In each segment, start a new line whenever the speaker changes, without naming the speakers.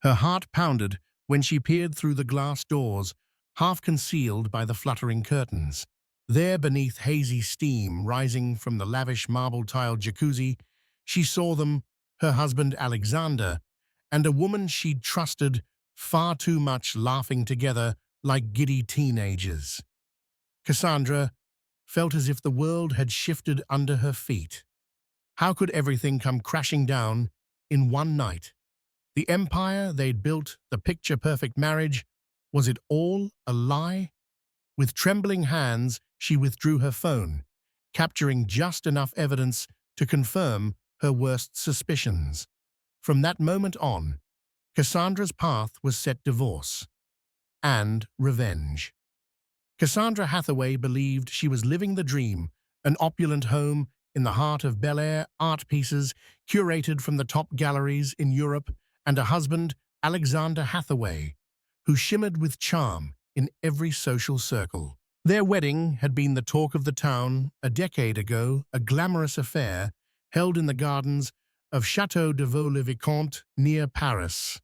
Her heart pounded when she peered through the glass doors, half concealed by the fluttering curtains. There, beneath hazy steam rising from the lavish marble-tiled jacuzzi, she saw them, her husband Alexander, and a woman she'd trusted far too much, laughing together like giddy teenagers. Cassandra felt as if the world had shifted under her feet. How could everything come crashing down in one night? The empire they'd built, the picture-perfect marriage, was it all a lie? With trembling hands, she withdrew her phone, capturing just enough evidence to confirm her worst suspicions. From that moment on, Cassandra's path was set: divorce and revenge. Cassandra Hathaway believed she was living the dream, an opulent home in the heart of Bel Air, art pieces curated from the top galleries in Europe, and a husband, Alexander Hathaway, who shimmered with charm in every social circle. Their wedding had been the talk of the town a decade ago, a glamorous affair held in the gardens of Château de Vaux-le-Vicomte near Paris.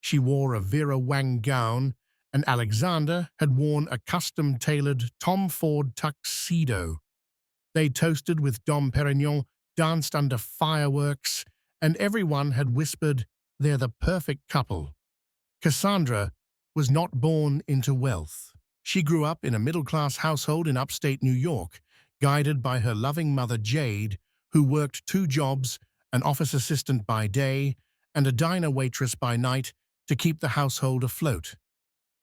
She wore a Vera Wang gown, and Alexander had worn a custom-tailored Tom Ford tuxedo. They toasted with Dom Perignon, danced under fireworks, and everyone had whispered they're the perfect couple. Cassandra was not born into wealth. She grew up in a middle-class household in upstate New York, guided by her loving mother Jade, who worked 2 jobs, an office assistant by day and a diner waitress by night, to keep the household afloat.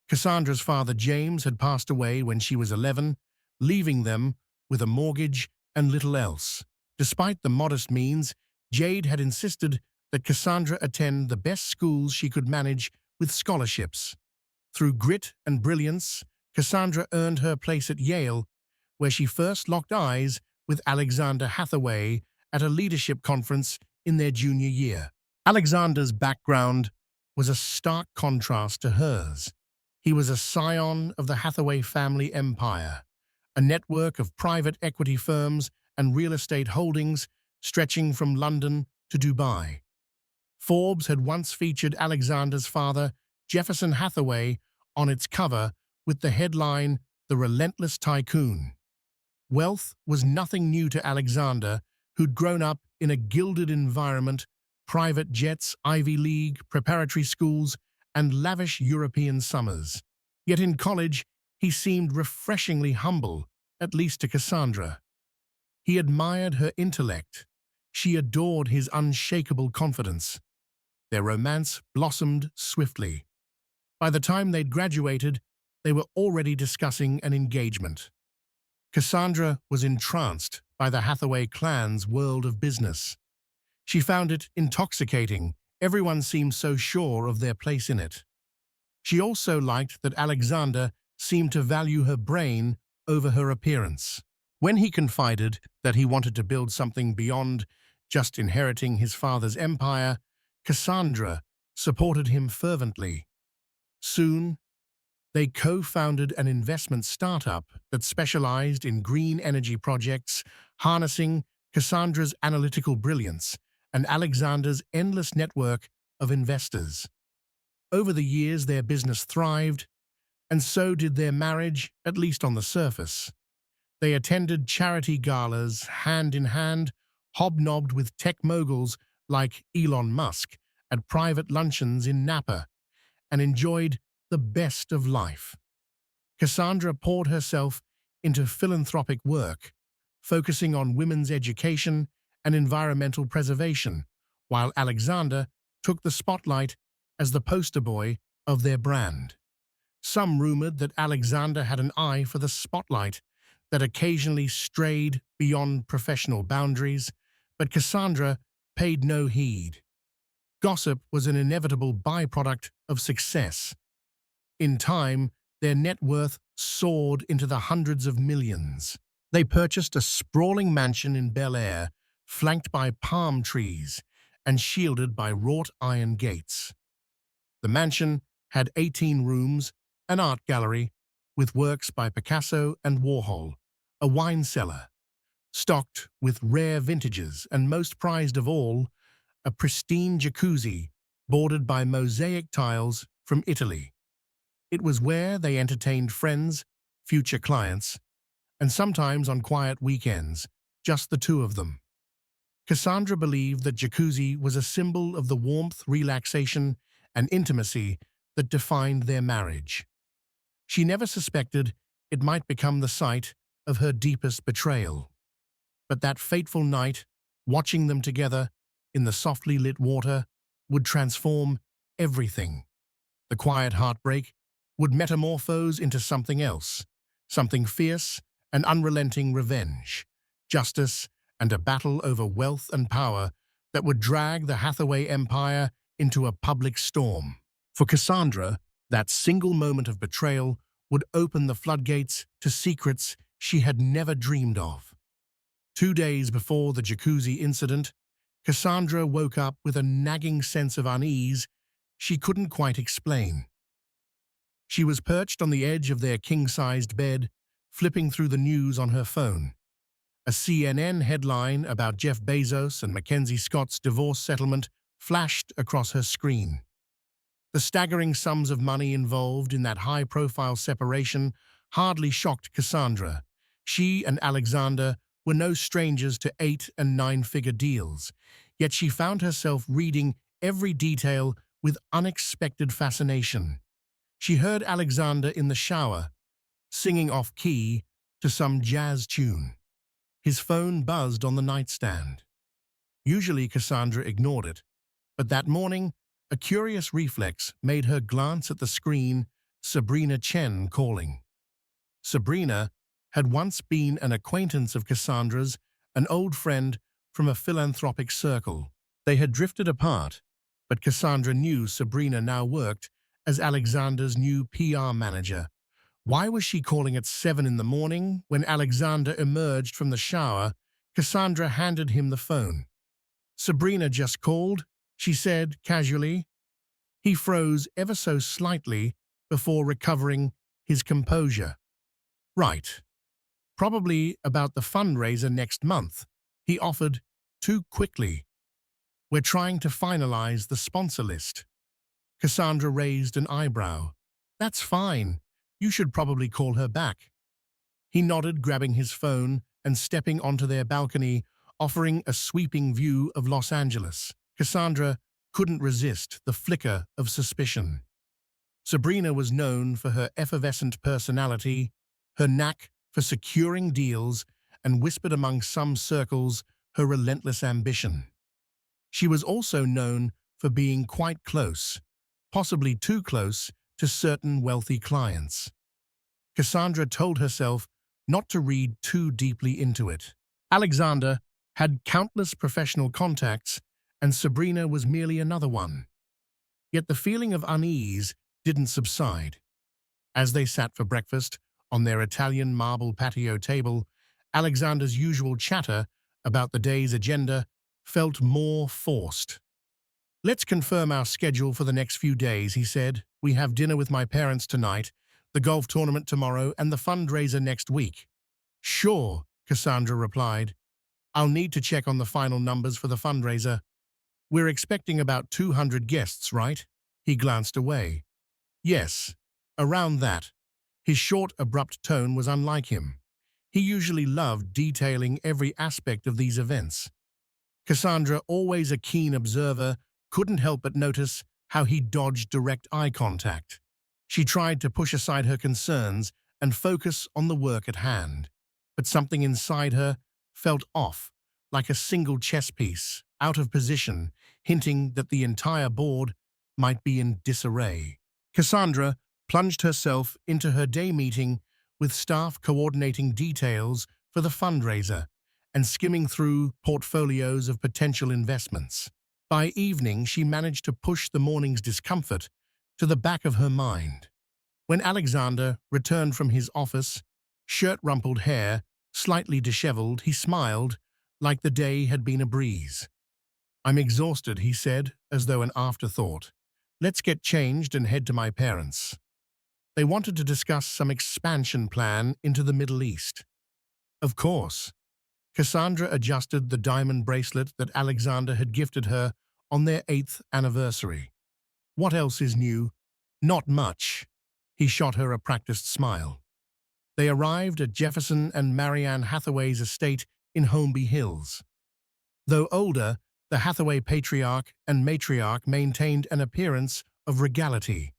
Cassandra's father James had passed away when she was 11, leaving them with a mortgage and little else. Despite the modest means, Jade had insisted that Cassandra attend the best schools she could manage with scholarships. Through grit and brilliance, Cassandra earned her place at Yale, where she first locked eyes with Alexander Hathaway at a leadership conference in their junior year. Alexander's background was a stark contrast to hers. He was a scion of the Hathaway family empire, a network of private equity firms and real estate holdings stretching from London to Dubai. Forbes had once featured Alexander's father, Jefferson Hathaway, on its cover with the headline, "The Relentless Tycoon." Wealth was nothing new to Alexander, who'd grown up in a gilded environment: private jets, Ivy League, preparatory schools, and lavish European summers. Yet in college, he seemed refreshingly humble, at least to Cassandra. He admired her intellect. She adored his unshakable confidence. Their romance blossomed swiftly. By the time they'd graduated, they were already discussing an engagement. Cassandra was entranced by the Hathaway clan's world of business. She found it intoxicating. Everyone seemed so sure of their place in it. She also liked that Alexander seemed to value her brain over her appearance. When he confided that he wanted to build something beyond just inheriting his father's empire, Cassandra supported him fervently. Soon, they co-founded an investment startup that specialized in green energy projects, harnessing Cassandra's analytical brilliance and Alexander's endless network of investors. Over the years, their business thrived, and so did their marriage, at least on the surface. They attended charity galas hand in hand, hobnobbed with tech moguls like Elon Musk at private luncheons in Napa, and enjoyed the best of life. Cassandra poured herself into philanthropic work, focusing on women's education and environmental preservation, while Alexander took the spotlight as the poster boy of their brand. Some rumored that Alexander had an eye for the spotlight that occasionally strayed beyond professional boundaries, but Cassandra paid no heed. Gossip was an inevitable byproduct of success. In time, their net worth soared into the hundreds of millions. They purchased a sprawling mansion in Bel Air, flanked by palm trees and shielded by wrought iron gates. The mansion had 18 rooms, an art gallery with works by Picasso and Warhol, a wine cellar stocked with rare vintages, and most prized of all, a pristine jacuzzi bordered by mosaic tiles from Italy. It was where they entertained friends, future clients, and sometimes on quiet weekends, just the two of them. Cassandra believed that Jacuzzi was a symbol of the warmth, relaxation, and intimacy that defined their marriage. She never suspected it might become the site of her deepest betrayal. But that fateful night, watching them together in the softly lit water, would transform everything. The quiet heartbreak would metamorphose into something else, something fierce and unrelenting revenge, justice, and a battle over wealth and power that would drag the Hathaway empire into a public storm. For Cassandra, that single moment of betrayal would open the floodgates to secrets she had never dreamed of. 2 days before the Jacuzzi incident, Cassandra woke up with a nagging sense of unease she couldn't quite explain. She was perched on the edge of their king-sized bed, flipping through the news on her phone. A CNN headline about Jeff Bezos and Mackenzie Scott's divorce settlement flashed across her screen. The staggering sums of money involved in that high-profile separation hardly shocked Cassandra. She and Alexander were no strangers to 8- and 9-figure deals, yet she found herself reading every detail with unexpected fascination. She heard Alexander in the shower, singing off-key to some jazz tune. His phone buzzed on the nightstand. Usually Cassandra ignored it, but that morning, a curious reflex made her glance at the screen. Sabrina Chen calling. Sabrina had once been an acquaintance of Cassandra's, an old friend from a philanthropic circle. They had drifted apart, but Cassandra knew Sabrina now worked as Alexander's new PR manager. Why was she calling at 7 in the morning? When Alexander emerged from the shower, Cassandra handed him the phone. "Sabrina just called," she said casually. He froze ever so slightly before recovering his composure. "Right. Probably about the fundraiser next month," he offered too quickly. "We're trying to finalize the sponsor list." Cassandra raised an eyebrow. "That's fine. You should probably call her back." He nodded, grabbing his phone and stepping onto their balcony, offering a sweeping view of Los Angeles. Cassandra couldn't resist the flicker of suspicion. Sabrina was known for her effervescent personality, her knack for securing deals, and whispered among some circles her relentless ambition. She was also known for being quite close, possibly too close, to certain wealthy clients. Cassandra told herself not to read too deeply into it. Alexander had countless professional contacts, and Sabrina was merely another one. Yet the feeling of unease didn't subside. As they sat for breakfast on their Italian marble patio table, Alexander's usual chatter about the day's agenda felt more forced. "Let's confirm our schedule for the next few days," he said. "We have dinner with my parents tonight, the golf tournament tomorrow, and the fundraiser next week." "Sure," Cassandra replied. "I'll need to check on the final numbers for the fundraiser. We're expecting about 200 guests, right?" He glanced away. "Yes, around that." His short, abrupt tone was unlike him. He usually loved detailing every aspect of these events. Cassandra, always a keen observer, couldn't help but notice how he dodged direct eye contact. She tried to push aside her concerns and focus on the work at hand, but something inside her felt off, like a single chess piece, out of position, hinting that the entire board might be in disarray. Cassandra plunged herself into her day meeting with staff coordinating details for the fundraiser and skimming through portfolios of potential investments. By evening, she managed to push the morning's discomfort to the back of her mind. When Alexander returned from his office, shirt-rumpled hair, slightly disheveled, he smiled like the day had been a breeze. "I'm exhausted," he said, as though an afterthought. "Let's get changed and head to my parents." They wanted to discuss some expansion plan into the Middle East. Of course. Cassandra adjusted the diamond bracelet that Alexander had gifted her on their 8th anniversary. What else is new? Not much. He shot her a practiced smile. They arrived at Jefferson and Marianne Hathaway's estate in Holmby Hills. Though older, the Hathaway patriarch and matriarch maintained an appearance of regality.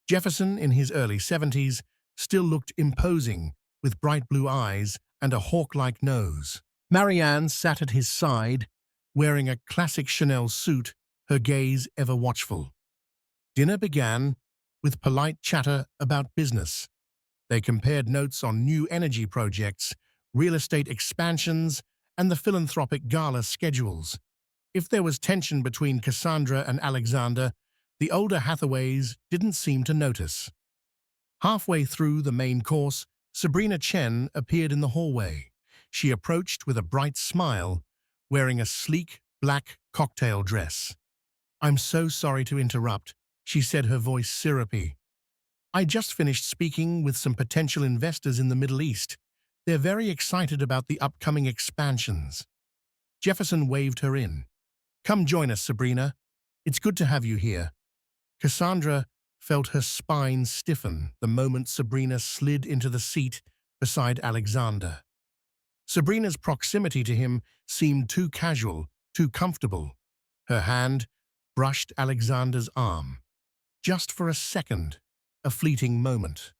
Jefferson, in his early 70s, still looked imposing, with bright blue eyes and a hawk-like nose. Marianne sat at his side, wearing a classic Chanel suit, her gaze ever watchful. Dinner began with polite chatter about business. They compared notes on new energy projects, real estate expansions, and the philanthropic gala schedules. If there was tension between Cassandra and Alexander, the older Hathaways didn't seem to notice. Halfway through the main course, Sabrina Chen appeared in the hallway. She approached with a bright smile, wearing a sleek, black cocktail dress. "I'm so sorry to interrupt," she said, her voice syrupy. "I just finished speaking with some potential investors in the Middle East. They're very excited about the upcoming expansions." Jefferson waved her in. "Come join us, Sabrina. It's good to have you here." Cassandra felt her spine stiffen the moment Sabrina slid into the seat beside Alexander. Sabrina's proximity to him seemed too casual, too comfortable. Her hand brushed Alexander's arm. Just for a second, a fleeting moment.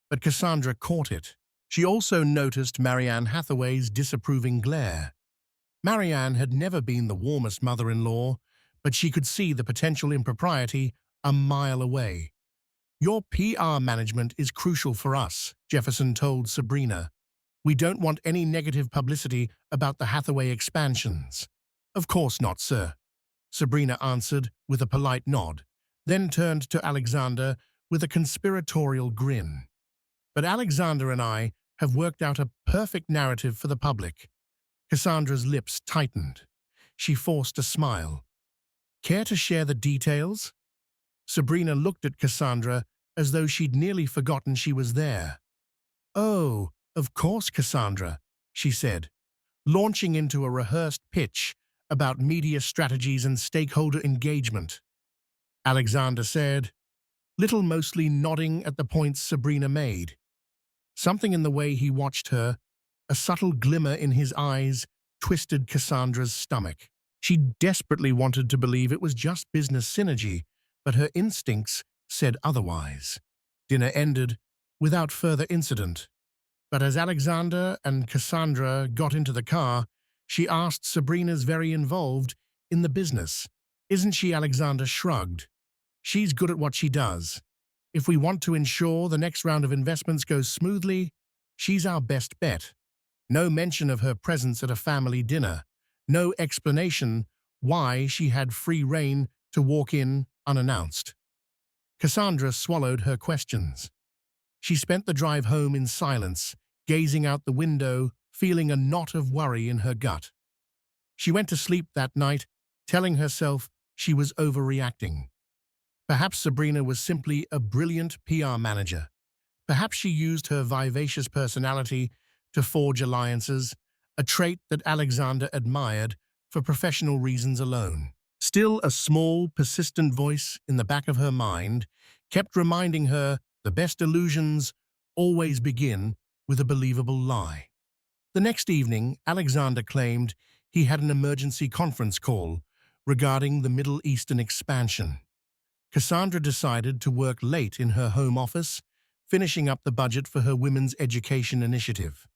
But Cassandra caught it. She also noticed Marianne Hathaway's disapproving glare. Marianne had never been the warmest mother-in-law, but she could see the potential impropriety a mile away. "Your PR management is crucial for us," Jefferson told Sabrina. "We don't want any negative publicity about the Hathaway expansions." "Of course not, sir," Sabrina answered with a polite nod, then turned to Alexander with a conspiratorial grin. "But Alexander and I have worked out a perfect narrative for the public." Cassandra's lips tightened. She forced a smile. "Care to share the details?" Sabrina looked at Cassandra as though she'd nearly forgotten she was there. "Oh, of course, Cassandra," she said, launching into a rehearsed pitch about media strategies and stakeholder engagement. Alexander said, little mostly nodding at the points Sabrina made. Something in the way he watched her, a subtle glimmer in his eyes, twisted Cassandra's stomach. She desperately wanted to believe it was just business synergy, but her instincts said otherwise. Dinner ended without further incident. But as Alexander and Cassandra got into the car, she asked Sabrina's very involved in the business. "Isn't she?" Alexander shrugged. "She's good at what she does. If we want to ensure the next round of investments goes smoothly, she's our best bet." No mention of her presence at a family dinner. No explanation why she had free rein to walk in unannounced. Cassandra swallowed her questions. She spent the drive home in silence, gazing out the window, feeling a knot of worry in her gut. She went to sleep that night, telling herself she was overreacting. Perhaps Sabrina was simply a brilliant PR manager. Perhaps she used her vivacious personality to forge alliances, a trait that Alexander admired for professional reasons alone. Still, a small, persistent voice in the back of her mind kept reminding her the best illusions always begin with a believable lie. The next evening, Alexander claimed he had an emergency conference call regarding the Middle Eastern expansion. Cassandra decided to work late in her home office, finishing up the budget for her women's education initiative.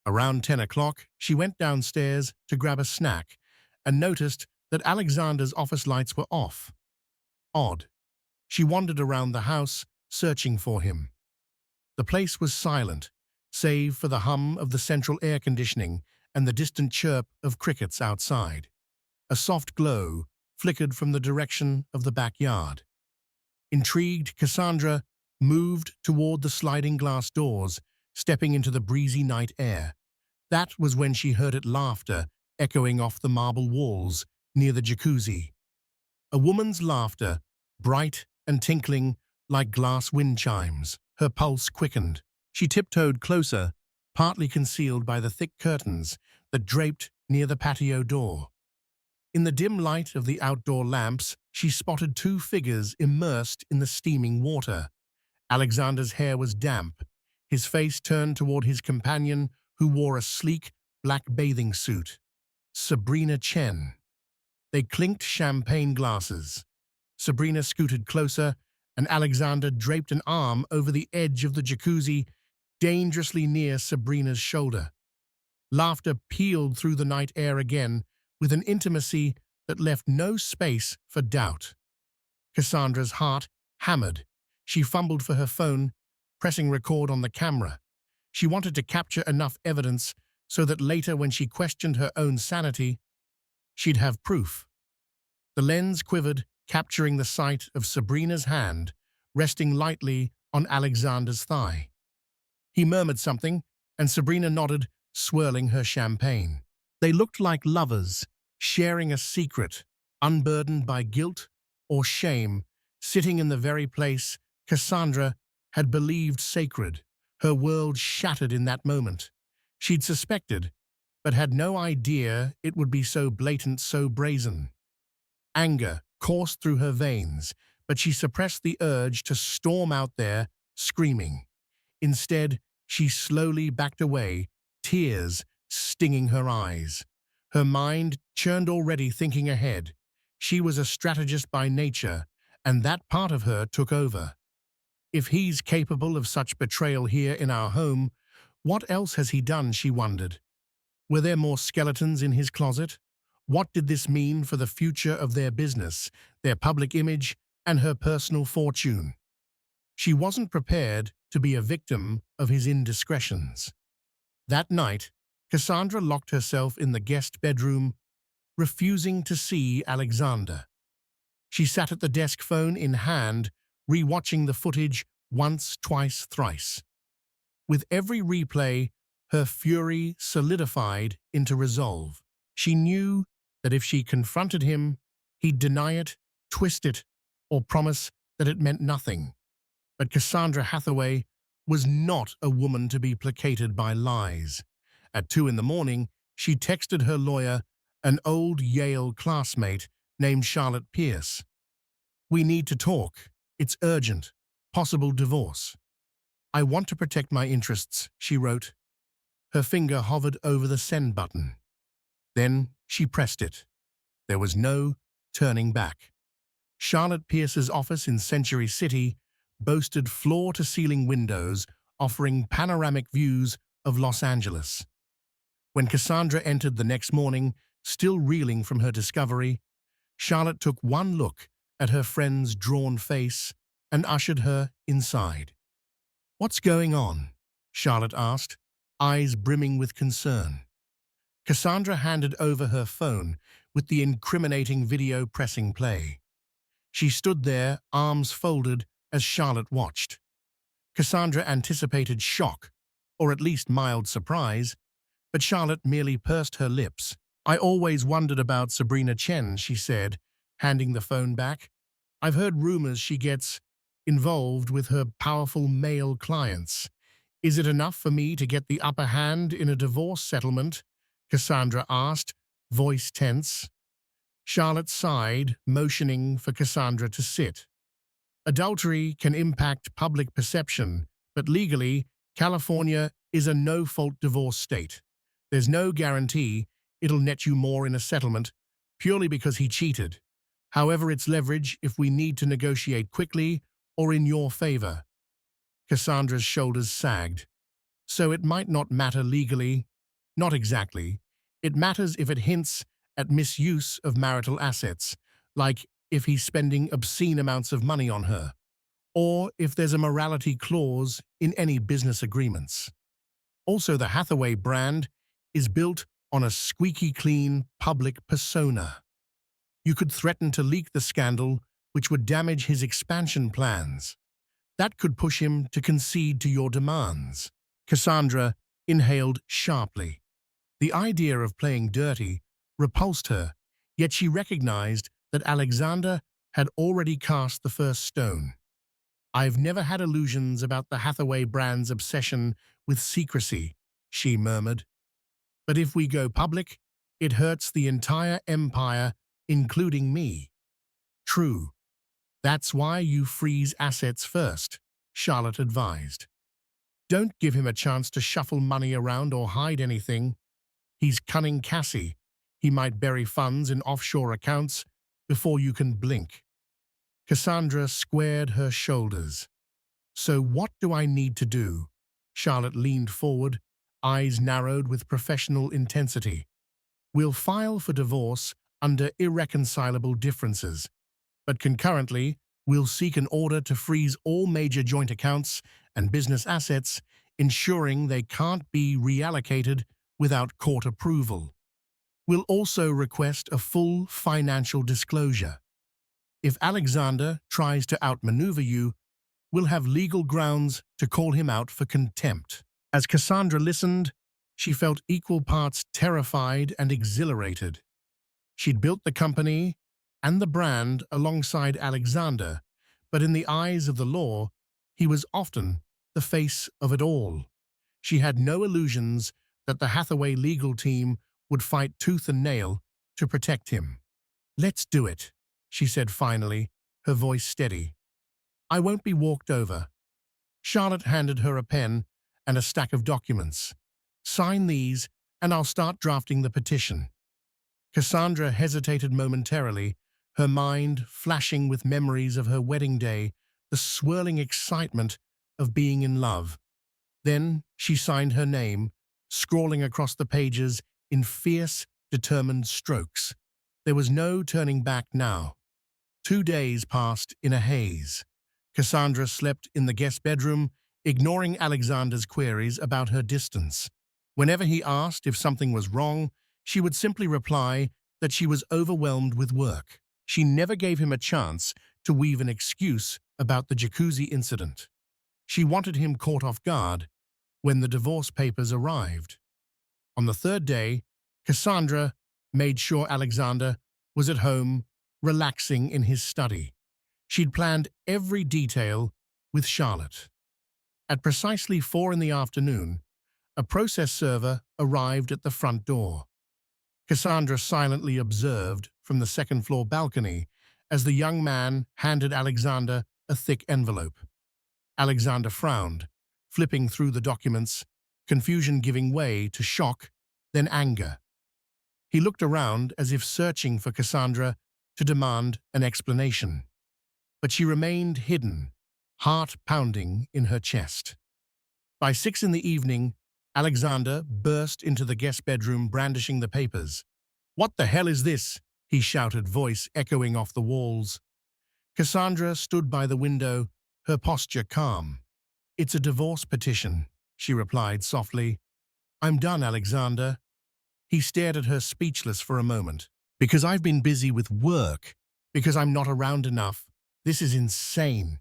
Around 10 o'clock, she went downstairs to grab a snack and noticed that Alexander's office lights were off. Odd. She wandered around the house, searching for him. The place was silent, save for the hum of the central air conditioning and the distant chirp of crickets outside. A soft glow flickered from the direction of the backyard. Intrigued, Cassandra moved toward the sliding glass doors, stepping into the breezy night air. That was when she heard laughter echoing off the marble walls near the jacuzzi. A woman's laughter, bright and tinkling like glass wind chimes. Her pulse quickened. She tiptoed closer, partly concealed by the thick curtains that draped near the patio door. In the dim light of the outdoor lamps, she spotted two figures immersed in the steaming water. Alexander's hair was damp, his face turned toward his companion, who wore a sleek, black bathing suit. Sabrina Chen. They clinked champagne glasses. Sabrina scooted closer, and Alexander draped an arm over the edge of the jacuzzi, dangerously near Sabrina's shoulder. Laughter pealed through the night air again, with an intimacy that left no space for doubt. Cassandra's heart hammered. She fumbled for her phone, pressing record on the camera. She wanted to capture enough evidence so that later, when she questioned her own sanity, she'd have proof. The lens quivered, capturing the sight of Sabrina's hand resting lightly on Alexander's thigh. He murmured something, and Sabrina nodded, swirling her champagne. They looked like lovers, sharing a secret, unburdened by guilt or shame, sitting in the very place Cassandra had believed sacred. Her world shattered in that moment. She'd suspected, but had no idea it would be so blatant, so brazen. Anger coursed through her veins, but she suppressed the urge to storm out there, screaming. Instead, she slowly backed away, tears stinging her eyes. Her mind churned already, thinking ahead. She was a strategist by nature, and that part of her took over. If he's capable of such betrayal here in our home, what else has he done, she wondered. Were there more skeletons in his closet? What did this mean for the future of their business, their public image, and her personal fortune? She wasn't prepared to be a victim of his indiscretions. That night, Cassandra locked herself in the guest bedroom, refusing to see Alexander. She sat at the desk, phone in hand, rewatching the footage once, twice, thrice. With every replay, her fury solidified into resolve. She knew that if she confronted him, he'd deny it, twist it, or promise that it meant nothing. But Cassandra Hathaway was not a woman to be placated by lies. At 2 a.m, she texted her lawyer, an old Yale classmate named Charlotte Pierce. "We need to talk. It's urgent. Possible divorce." "I want to protect my interests," she wrote. Her finger hovered over the send button. Then she pressed it. There was no turning back. Charlotte Pierce's office in Century City boasted floor-to-ceiling windows offering panoramic views of Los Angeles. When Cassandra entered the next morning, still reeling from her discovery, Charlotte took one look at her friend's drawn face and ushered her inside. "What's going on?" Charlotte asked, eyes brimming with concern. Cassandra handed over her phone with the incriminating video pressing play. She stood there, arms folded, as Charlotte watched. Cassandra anticipated shock, or at least mild surprise, but Charlotte merely pursed her lips. "I always wondered about Sabrina Chen," she said, handing the phone back. "I've heard rumors she gets involved with her powerful male clients. Is it enough for me to get the upper hand in a divorce settlement?" Cassandra asked, voice tense. Charlotte sighed, motioning for Cassandra to sit. "Adultery can impact public perception, but legally, California is a no-fault divorce state. There's no guarantee it'll net you more in a settlement purely because he cheated. However, it's leverage if we need to negotiate quickly or in your favor." Cassandra's shoulders sagged. "So it might not matter legally?" "Not exactly. It matters if it hints at misuse of marital assets, like if he's spending obscene amounts of money on her, or if there's a morality clause in any business agreements. Also, the Hathaway brand is built on a squeaky clean public persona. You could threaten to leak the scandal, which would damage his expansion plans. That could push him to concede to your demands." Cassandra inhaled sharply. The idea of playing dirty repulsed her, yet she recognized that Alexander had already cast the first stone. "I've never had illusions about the Hathaway brand's obsession with secrecy," she murmured. "But if we go public, it hurts the entire empire, including me." True. That's why you freeze assets first, Charlotte advised. Don't give him a chance to shuffle money around or hide anything. He's cunning Cassie. He might bury funds in offshore accounts before you can blink. Cassandra squared her shoulders. So what do I need to do? Charlotte leaned forward, eyes narrowed with professional intensity. We'll file for divorce under irreconcilable differences, but concurrently, we'll seek an order to freeze all major joint accounts and business assets, ensuring they can't be reallocated without court approval. We'll also request a full financial disclosure. If Alexander tries to outmaneuver you, we'll have legal grounds to call him out for contempt. As Cassandra listened, she felt equal parts terrified and exhilarated. She'd built the company and the brand alongside Alexander, but in the eyes of the law, he was often the face of it all. She had no illusions that the Hathaway legal team would fight tooth and nail to protect him. "Let's do it," she said finally, her voice steady. "I won't be walked over." Charlotte handed her a pen and a stack of documents. "Sign these, and I'll start drafting the petition." Cassandra hesitated momentarily, her mind flashing with memories of her wedding day, the swirling excitement of being in love. Then she signed her name, scrawling across the pages in fierce, determined strokes. There was no turning back now. 2 days passed in a haze. Cassandra slept in the guest bedroom, ignoring Alexander's queries about her distance. Whenever he asked if something was wrong, she would simply reply that she was overwhelmed with work. She never gave him a chance to weave an excuse about the Jacuzzi incident. She wanted him caught off guard when the divorce papers arrived. On the 3rd day, Cassandra made sure Alexander was at home, relaxing in his study. She'd planned every detail with Charlotte. At precisely 4 in the afternoon, a process server arrived at the front door. Cassandra silently observed from the second-floor balcony as the young man handed Alexander a thick envelope. Alexander frowned, flipping through the documents, confusion giving way to shock, then anger. He looked around as if searching for Cassandra to demand an explanation. But she remained hidden, heart pounding in her chest. By 6 in the evening, Alexander burst into the guest bedroom brandishing the papers. "What the hell is this?" he shouted, voice echoing off the walls. Cassandra stood by the window, her posture calm. "It's a divorce petition," she replied softly. "I'm done, Alexander." He stared at her speechless for a moment. "Because I've been busy with work. Because I'm not around enough. This is insane."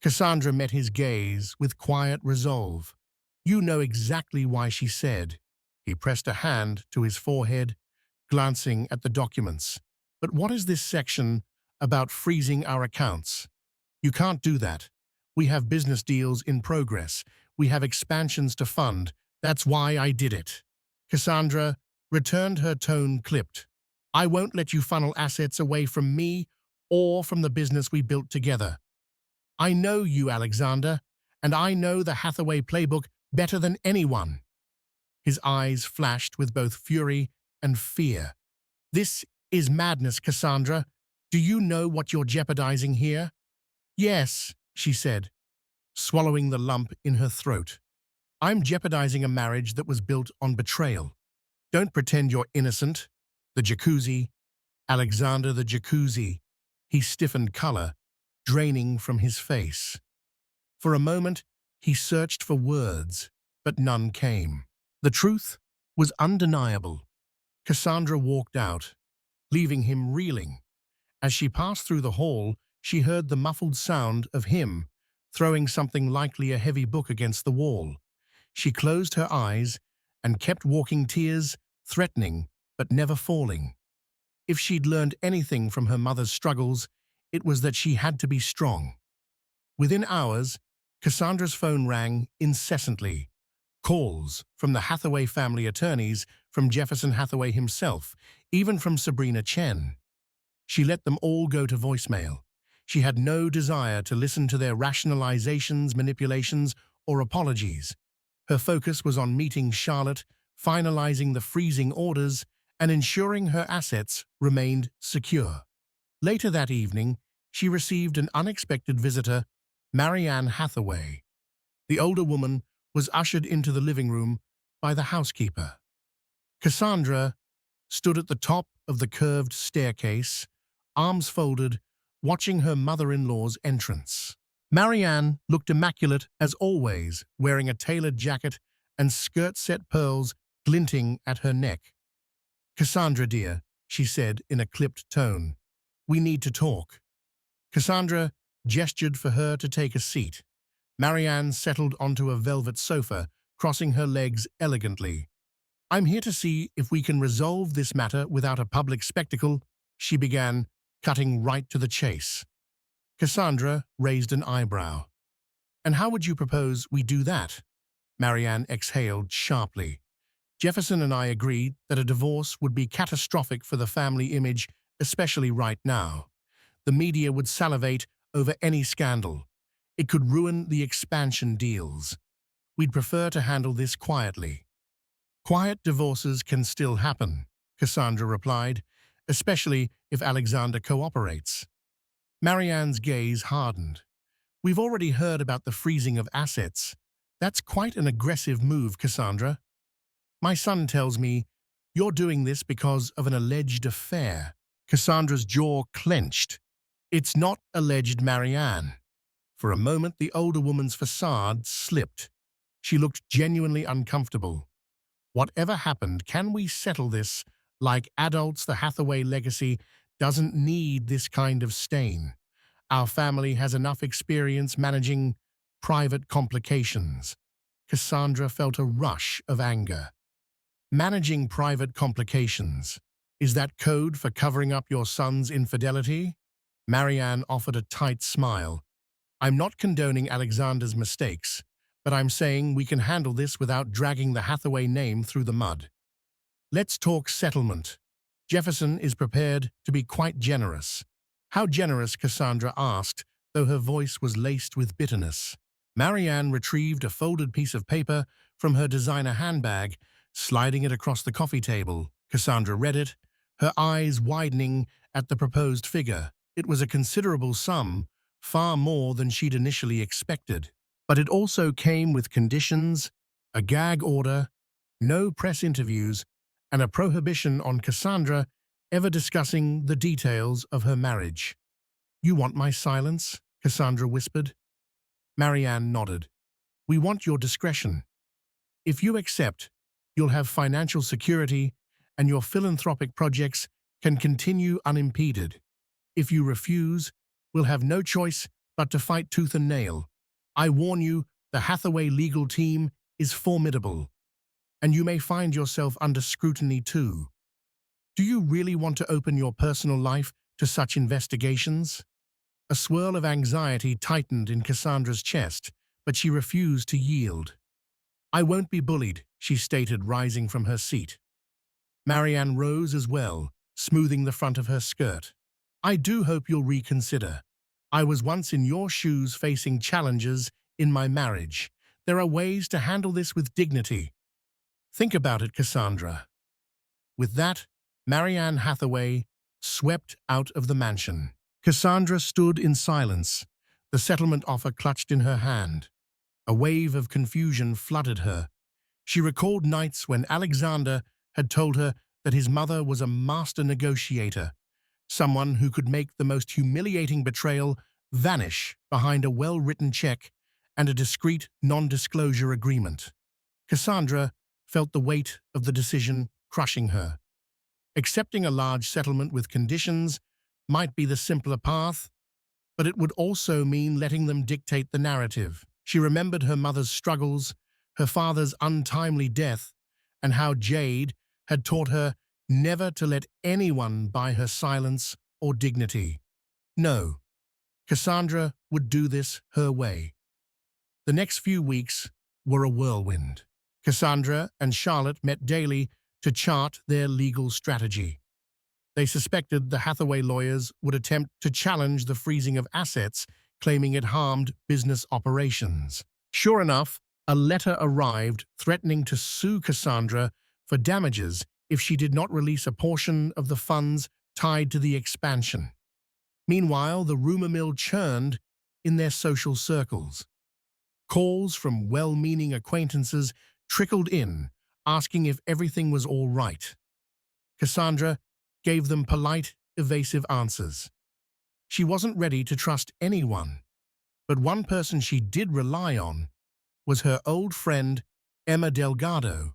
Cassandra met his gaze with quiet resolve. "You know exactly why," she said. He pressed a hand to his forehead, glancing at the documents. "But what is this section about freezing our accounts? You can't do that. We have business deals in progress. We have expansions to fund. That's why I did it." Cassandra returned, her tone clipped. "I won't let you funnel assets away from me or from the business we built together. I know you, Alexander, and I know the Hathaway playbook better than anyone." His eyes flashed with both fury and fear. "This is madness, Cassandra. Do you know what you're jeopardizing here?" "Yes," she said, swallowing the lump in her throat. "I'm jeopardizing a marriage that was built on betrayal. Don't pretend you're innocent. The Jacuzzi, Alexander the Jacuzzi." He stiffened color, draining from his face. For a moment, he searched for words, but none came. The truth was undeniable. Cassandra walked out, leaving him reeling. As she passed through the hall, she heard the muffled sound of him throwing something likely a heavy book against the wall. She closed her eyes and kept walking, tears threatening but never falling. If she'd learned anything from her mother's struggles, it was that she had to be strong. Within hours, Cassandra's phone rang incessantly. Calls from the Hathaway family attorneys, from Jefferson Hathaway himself, even from Sabrina Chen. She let them all go to voicemail. She had no desire to listen to their rationalizations, manipulations, or apologies. Her focus was on meeting Charlotte, finalizing the freezing orders, and ensuring her assets remained secure. Later that evening, she received an unexpected visitor, Marianne Hathaway. The older woman was ushered into the living room by the housekeeper. Cassandra stood at the top of the curved staircase, arms folded, watching her mother-in-law's entrance. Marianne looked immaculate as always, wearing a tailored jacket and skirt-set pearls glinting at her neck. "Cassandra, dear," she said in a clipped tone, "we need to talk." Cassandra gestured for her to take a seat. Marianne settled onto a velvet sofa, crossing her legs elegantly. "I'm here to see if we can resolve this matter without a public spectacle," she began, cutting right to the chase. Cassandra raised an eyebrow. "And how would you propose we do that?" Marianne exhaled sharply. "Jefferson and I agreed that a divorce would be catastrophic for the family image, especially right now. The media would salivate over any scandal. It could ruin the expansion deals. We'd prefer to handle this quietly." "Quiet divorces can still happen," Cassandra replied, "especially if Alexander cooperates." Marianne's gaze hardened. "We've already heard about the freezing of assets. That's quite an aggressive move, Cassandra. My son tells me you're doing this because of an alleged affair." Cassandra's jaw clenched. "It's not alleged, Marianne." For a moment, the older woman's facade slipped. She looked genuinely uncomfortable. "Whatever happened, can we settle this like adults? The Hathaway legacy doesn't need this kind of stain. Our family has enough experience managing private complications." Cassandra felt a rush of anger. "Managing private complications, is that code for covering up your son's infidelity?" Marianne offered a tight smile. "I'm not condoning Alexander's mistakes, but I'm saying we can handle this without dragging the Hathaway name through the mud. Let's talk settlement. Jefferson is prepared to be quite generous." "How generous?" Cassandra asked, though her voice was laced with bitterness. Marianne retrieved a folded piece of paper from her designer handbag, sliding it across the coffee table. Cassandra read it, her eyes widening at the proposed figure. It was a considerable sum, far more than she'd initially expected. But it also came with conditions, a gag order, no press interviews, and a prohibition on Cassandra ever discussing the details of her marriage. "You want my silence?" Cassandra whispered. Marianne nodded. "We want your discretion. If you accept, you'll have financial security and your philanthropic projects can continue unimpeded. If you refuse, we'll have no choice but to fight tooth and nail. I warn you, the Hathaway legal team is formidable, and you may find yourself under scrutiny too. Do you really want to open your personal life to such investigations?" A swirl of anxiety tightened in Cassandra's chest, but she refused to yield. "I won't be bullied," she stated, rising from her seat. Marianne rose as well, smoothing the front of her skirt. "I do hope you'll reconsider. I was once in your shoes facing challenges in my marriage. There are ways to handle this with dignity. Think about it, Cassandra." With that, Marianne Hathaway swept out of the mansion. Cassandra stood in silence, the settlement offer clutched in her hand. A wave of confusion flooded her. She recalled nights when Alexander had told her that his mother was a master negotiator, someone who could make the most humiliating betrayal vanish behind a well-written check and a discreet non-disclosure agreement. Cassandra felt the weight of the decision crushing her. Accepting a large settlement with conditions might be the simpler path, but it would also mean letting them dictate the narrative. She remembered her mother's struggles, her father's untimely death, and how Jade had taught her never to let anyone buy her silence or dignity. No, Cassandra would do this her way. The next few weeks were a whirlwind. Cassandra and Charlotte met daily to chart their legal strategy. They suspected the Hathaway lawyers would attempt to challenge the freezing of assets, claiming it harmed business operations. Sure enough, a letter arrived threatening to sue Cassandra for damages if she did not release a portion of the funds tied to the expansion. Meanwhile, the rumor mill churned in their social circles. Calls from well-meaning acquaintances trickled in, asking if everything was all right. Cassandra gave them polite, evasive answers. She wasn't ready to trust anyone, but one person she did rely on was her old friend, Emma Delgado.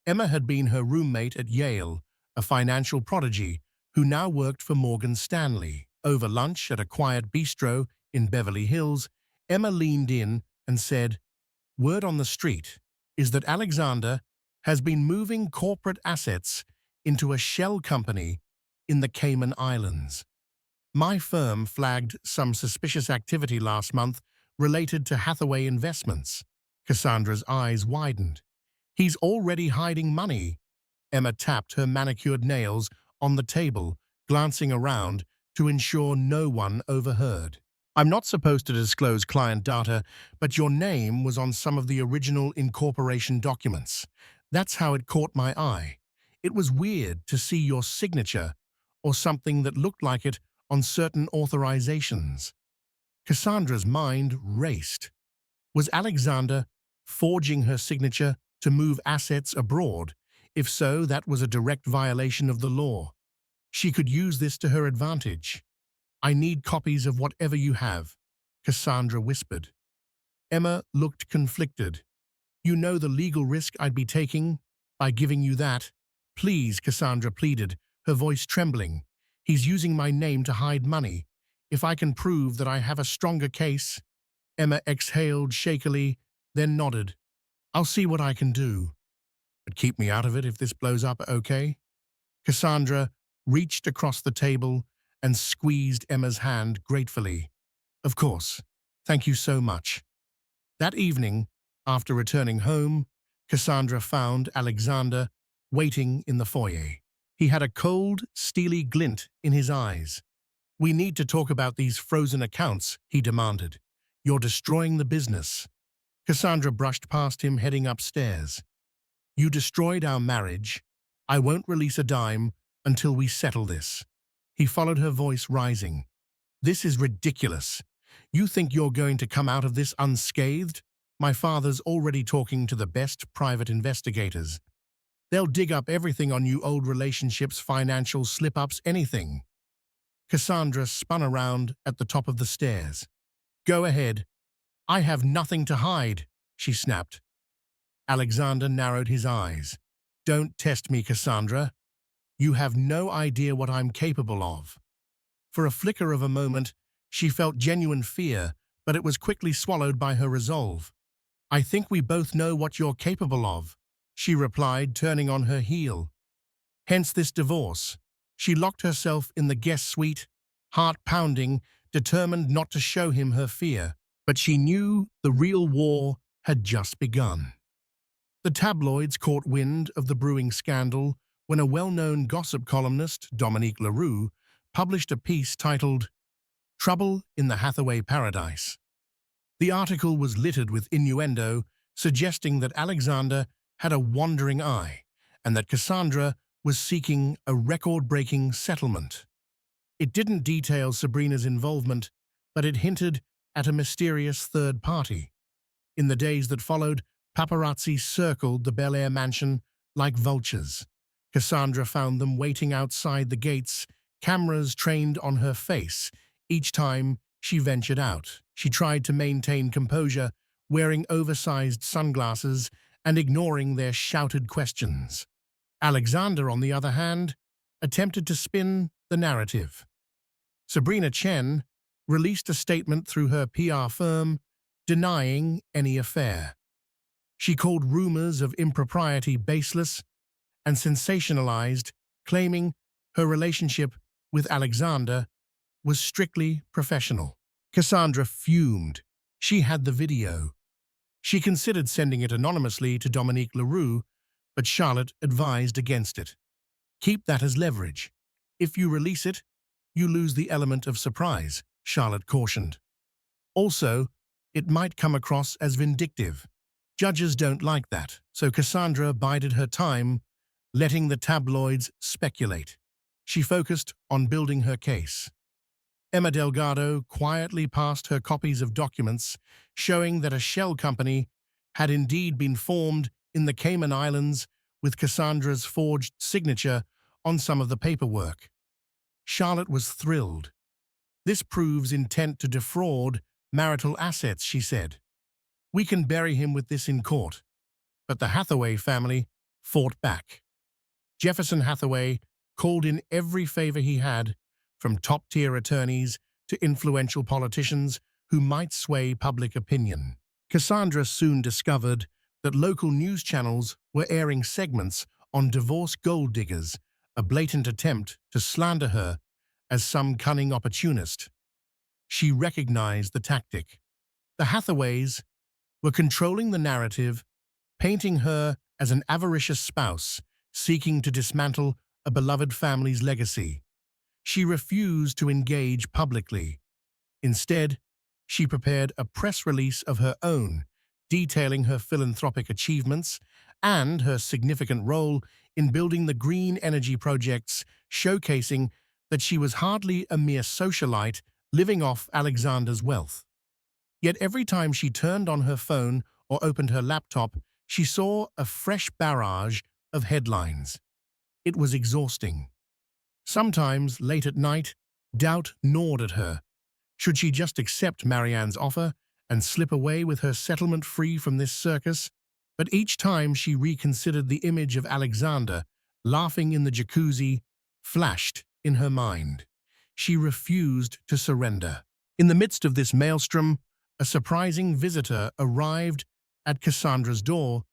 Emma had been her roommate at Yale, a financial prodigy who now worked for Morgan Stanley. Over lunch at a quiet bistro in Beverly Hills, Emma leaned in and said, "Word on the street is that Alexander has been moving corporate assets into a shell company in the Cayman Islands. My firm flagged some suspicious activity last month related to Hathaway investments." Cassandra's eyes widened. "He's already hiding money." Emma tapped her manicured nails on the table, glancing around to ensure no one overheard. "I'm not supposed to disclose client data, but your name was on some of the original incorporation documents. That's how it caught my eye. It was weird to see your signature, or something that looked like it, on certain authorizations." Cassandra's mind raced. Was Alexander forging her signature to move assets abroad? If so, that was a direct violation of the law. She could use this to her advantage. "I need copies of whatever you have," Cassandra whispered. Emma looked conflicted. "You know the legal risk I'd be taking by giving you that." "Please," Cassandra pleaded, her voice trembling. "He's using my name to hide money. If I can prove that I have a stronger case—" Emma exhaled shakily, then nodded. "I'll see what I can do. But keep me out of it if this blows up, okay?" Cassandra reached across the table and squeezed Emma's hand gratefully. "Of course. Thank you so much." That evening, after returning home, Cassandra found Alexander waiting in the foyer. He had a cold, steely glint in his eyes. "We need to talk about these frozen accounts," he demanded. "You're destroying the business." Cassandra brushed past him, heading upstairs. "You destroyed our marriage. I won't release a dime until we settle this." He followed her voice, rising. "This is ridiculous. You think you're going to come out of this unscathed? My father's already talking to the best private investigators. They'll dig up everything on you, old relationships, financial slip-ups, anything." Cassandra spun around at the top of the stairs. "Go ahead. I have nothing to hide," she snapped. Alexander narrowed his eyes. "Don't test me, Cassandra. You have no idea what I'm capable of." For a flicker of a moment, she felt genuine fear, but it was quickly swallowed by her resolve. "I think we both know what you're capable of," she replied, turning on her heel. "Hence this divorce." She locked herself in the guest suite, heart pounding, determined not to show him her fear. But she knew the real war had just begun. The tabloids caught wind of the brewing scandal when a well-known gossip columnist, Dominique Leroux, published a piece titled "Trouble in the Hathaway Paradise." The article was littered with innuendo, suggesting that Alexander had a wandering eye and that Cassandra was seeking a record-breaking settlement. It didn't detail Sabrina's involvement, but it hinted at a mysterious third party. In the days that followed, paparazzi circled the Bel Air mansion like vultures. Cassandra found them waiting outside the gates, cameras trained on her face. Each time she ventured out, she tried to maintain composure, wearing oversized sunglasses and ignoring their shouted questions. Alexander, on the other hand, attempted to spin the narrative. Sabrina Chen released a statement through her PR firm denying any affair. She called rumors of impropriety baseless and sensationalized, claiming her relationship with Alexander was strictly professional. Cassandra fumed. She had the video. She considered sending it anonymously to Dominique Leroux, but Charlotte advised against it. "Keep that as leverage. If you release it, you lose the element of surprise, Charlotte cautioned. Also, it might come across as vindictive. Judges don't like that, so Cassandra bided her time, letting the tabloids speculate. She focused on building her case. Emma Delgado quietly passed her copies of documents showing that a shell company had indeed been formed in the Cayman Islands with Cassandra's forged signature on some of the paperwork. Charlotte was thrilled. This proves intent to defraud marital assets, she said. We can bury him with this in court. But the Hathaway family fought back. Jefferson Hathaway called in every favor he had, from top-tier attorneys to influential politicians who might sway public opinion. Cassandra soon discovered that local news channels were airing segments on divorce gold diggers, a blatant attempt to slander her as some cunning opportunist. She recognized the tactic. The Hathaways were controlling the narrative, painting her as an avaricious spouse seeking to dismantle a beloved family's legacy. She refused to engage publicly. Instead, she prepared a press release of her own, detailing her philanthropic achievements and her significant role in building the green energy projects, showcasing that she was hardly a mere socialite living off Alexander's wealth. Yet every time she turned on her phone or opened her laptop, she saw a fresh barrage of headlines. It was exhausting. Sometimes, late at night, doubt gnawed at her. Should she just accept Marianne's offer and slip away with her settlement free from this circus? But each time she reconsidered, the image of Alexander, laughing in the jacuzzi, flashed in her mind. She refused to surrender. In the midst of this maelstrom, a surprising visitor arrived at Cassandra's door,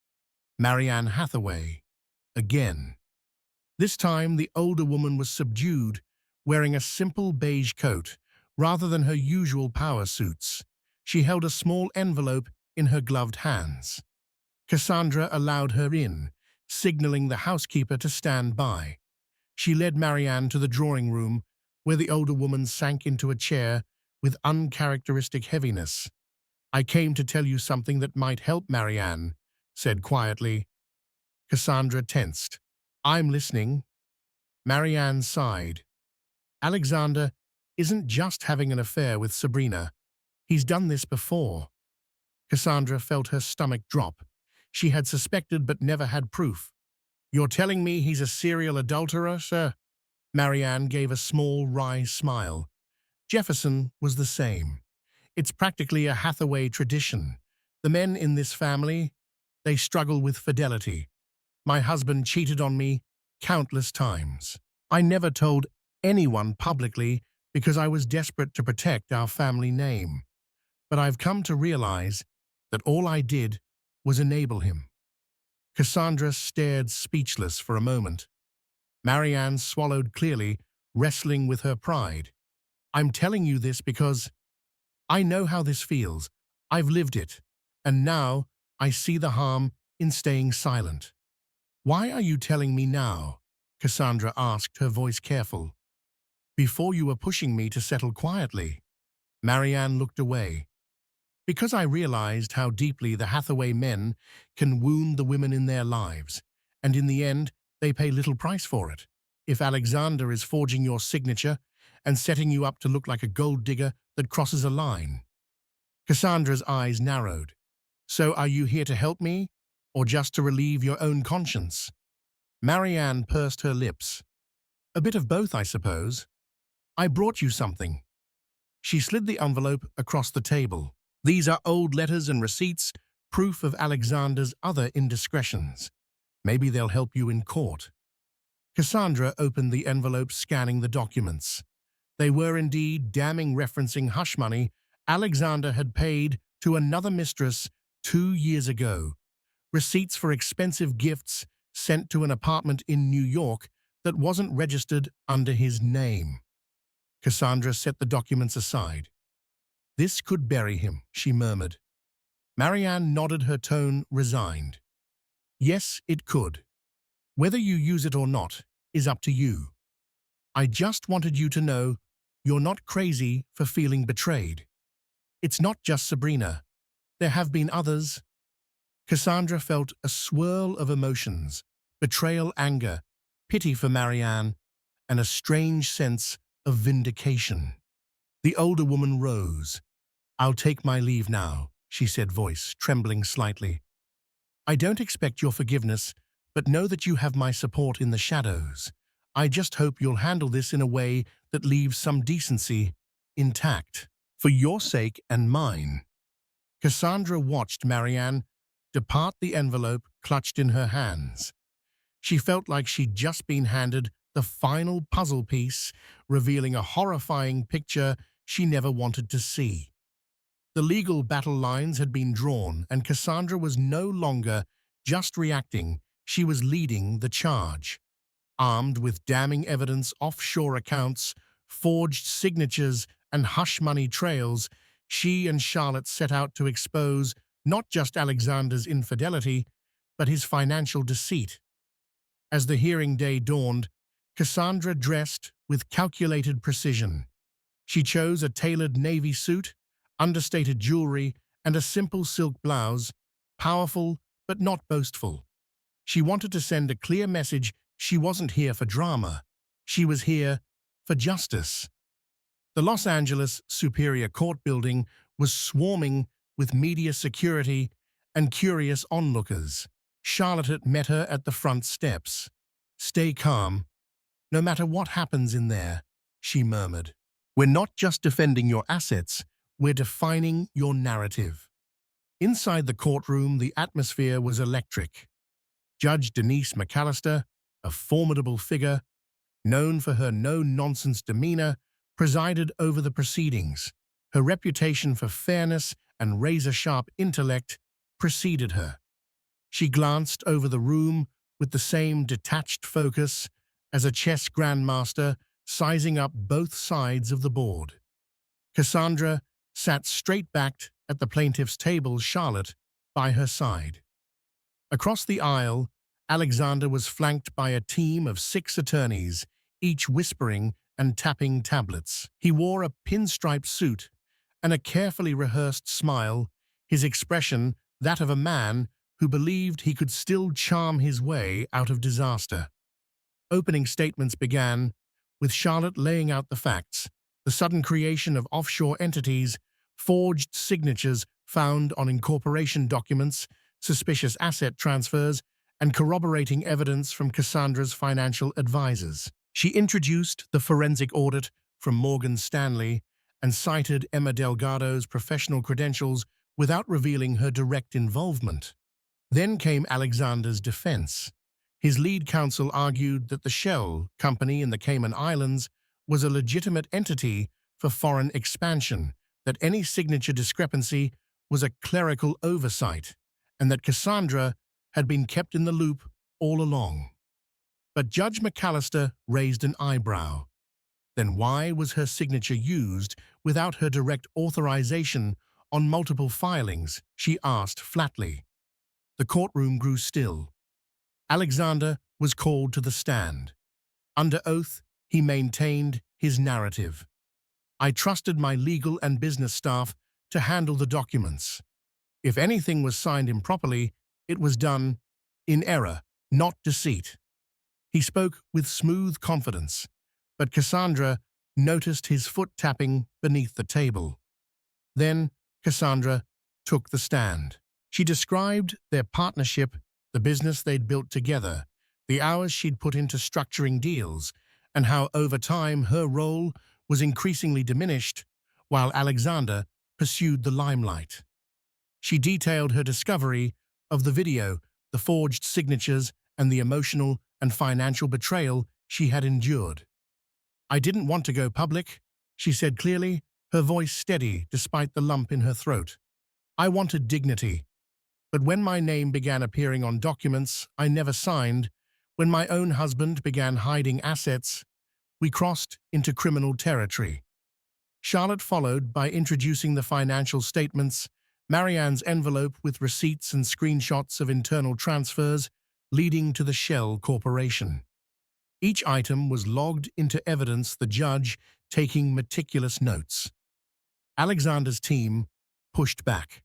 Marianne Hathaway. Again. This time, the older woman was subdued, wearing a simple beige coat, rather than her usual power suits. She held a small envelope in her gloved hands. Cassandra allowed her in, signaling the housekeeper to stand by. She led Marianne to the drawing room, where the older woman sank into a chair with uncharacteristic heaviness. I came to tell you something that might help, Marianne said quietly. Cassandra tensed. I'm listening. Marianne sighed. Alexander isn't just having an affair with Sabrina. He's done this before. Cassandra felt her stomach drop. She had suspected but never had proof. You're telling me he's a serial adulterer, sir? Marianne gave a small, wry smile. Jefferson was the same. It's practically a Hathaway tradition. The men in this family, they struggle with fidelity. My husband cheated on me countless times. I never told anyone publicly because I was desperate to protect our family name. But I've come to realize that all I did was enable him. Cassandra stared speechless for a moment. Marianne swallowed clearly, wrestling with her pride. I'm telling you this because I know how this feels. I've lived it, and now I see the harm in staying silent. Why are you telling me now? Cassandra asked, her voice careful. Before you were pushing me to settle quietly. Marianne looked away. Because I realized how deeply the Hathaway men can wound the women in their lives, and in the end, they pay little price for it. If Alexander is forging your signature and setting you up to look like a gold digger that crosses a line. Cassandra's eyes narrowed. So are you here to help me, or just to relieve your own conscience? Marianne pursed her lips. A bit of both, I suppose. I brought you something. She slid the envelope across the table. These are old letters and receipts, proof of Alexander's other indiscretions. Maybe they'll help you in court. Cassandra opened the envelope, scanning the documents. They were indeed damning, referencing hush money Alexander had paid to another mistress 2 years ago. Receipts for expensive gifts sent to an apartment in New York that wasn't registered under his name. Cassandra set the documents aside. This could bury him, she murmured. Marianne nodded, her tone resigned. Yes, it could. Whether you use it or not is up to you. I just wanted you to know you're not crazy for feeling betrayed. It's not just Sabrina. There have been others. Cassandra felt a swirl of emotions, betrayal, anger, pity for Marianne, and a strange sense of vindication. The older woman rose. "I'll take my leave now," she said, voice trembling slightly. "I don't expect your forgiveness, but know that you have my support in the shadows. I just hope you'll handle this in a way that leaves some decency intact. For your sake and mine." Cassandra watched Marianne depart the envelope clutched in her hands. She felt like she'd just been handed the final puzzle piece, revealing a horrifying picture she never wanted to see. The legal battle lines had been drawn, and Cassandra was no longer just reacting, she was leading the charge. Armed with damning evidence, offshore accounts, forged signatures, and hush-money trails, she and Charlotte set out to expose not just Alexander's infidelity, but his financial deceit. As the hearing day dawned, Cassandra dressed with calculated precision. She chose a tailored navy suit, understated jewelry, and a simple silk blouse, powerful but not boastful. She wanted to send a clear message: she wasn't here for drama. She was here for justice. The Los Angeles Superior Court building was swarming with media security and curious onlookers. Charlotte met her at the front steps. "Stay calm. No matter what happens in there," she murmured. "We're not just defending your assets, we're defining your narrative." Inside the courtroom, the atmosphere was electric. Judge Denise McAllister, a formidable figure, known for her no-nonsense demeanor, presided over the proceedings. Her reputation for fairness and razor-sharp intellect preceded her. She glanced over the room with the same detached focus as a chess grandmaster, sizing up both sides of the board. Cassandra sat straight-backed at the plaintiff's table, Charlotte by her side. Across the aisle, Alexander was flanked by a team of 6 attorneys, each whispering and tapping tablets. He wore a pinstripe suit and a carefully rehearsed smile, his expression that of a man who believed he could still charm his way out of disaster. Opening statements began, with Charlotte laying out the facts: the sudden creation of offshore entities, forged signatures found on incorporation documents, suspicious asset transfers, and corroborating evidence from Cassandra's financial advisors. She introduced the forensic audit from Morgan Stanley and cited Emma Delgado's professional credentials without revealing her direct involvement. Then came Alexander's defense. His lead counsel argued that the shell company in the Cayman Islands was a legitimate entity for foreign expansion, that any signature discrepancy was a clerical oversight, and that Cassandra had been kept in the loop all along. But Judge McAllister raised an eyebrow. Then why was her signature used without her direct authorization on multiple filings? She asked flatly. The courtroom grew still. Alexander was called to the stand. Under oath, he maintained his narrative. "I trusted my legal and business staff to handle the documents. If anything was signed improperly, it was done in error, not deceit." He spoke with smooth confidence, but Cassandra noticed his foot tapping beneath the table. Then Cassandra took the stand. She described their partnership, the business they'd built together, the hours she'd put into structuring deals, and how over time her role was increasingly diminished while Alexander pursued the limelight. She detailed her discovery of the video, the forged signatures, and the emotional and financial betrayal she had endured. "I didn't want to go public," she said clearly, her voice steady despite the lump in her throat. "I wanted dignity. But when my name began appearing on documents I never signed, when my own husband began hiding assets, we crossed into criminal territory." Charlotte followed by introducing the financial statements, Marianne's envelope with receipts and screenshots of internal transfers leading to the Shell Corporation. Each item was logged into evidence, the judge taking meticulous notes. Alexander's team pushed back.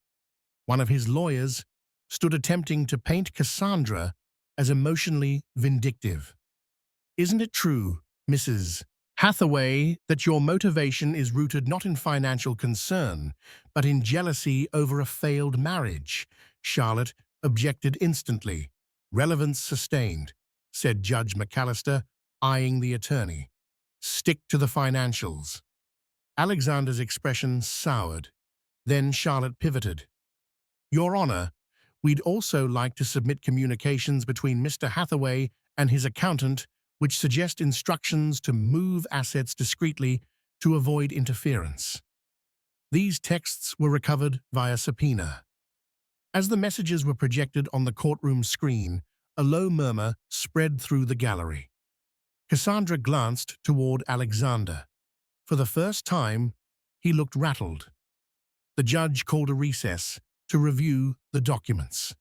One of his lawyers stood attempting to paint Cassandra as emotionally vindictive. "Isn't it true, Mrs. Hathaway, that your motivation is rooted not in financial concern, but in jealousy over a failed marriage?" Charlotte objected instantly. "Relevance sustained," said Judge McAllister, eyeing the attorney. "Stick to the financials." Alexander's expression soured. Then Charlotte pivoted. "Your Honor, we'd also like to submit communications between Mr. Hathaway and his accountant which suggest instructions to move assets discreetly to avoid interference." These texts were recovered via subpoena. As the messages were projected on the courtroom screen, a low murmur spread through the gallery. Cassandra glanced toward Alexander. For the first time, he looked rattled. The judge called a recess to review the documents.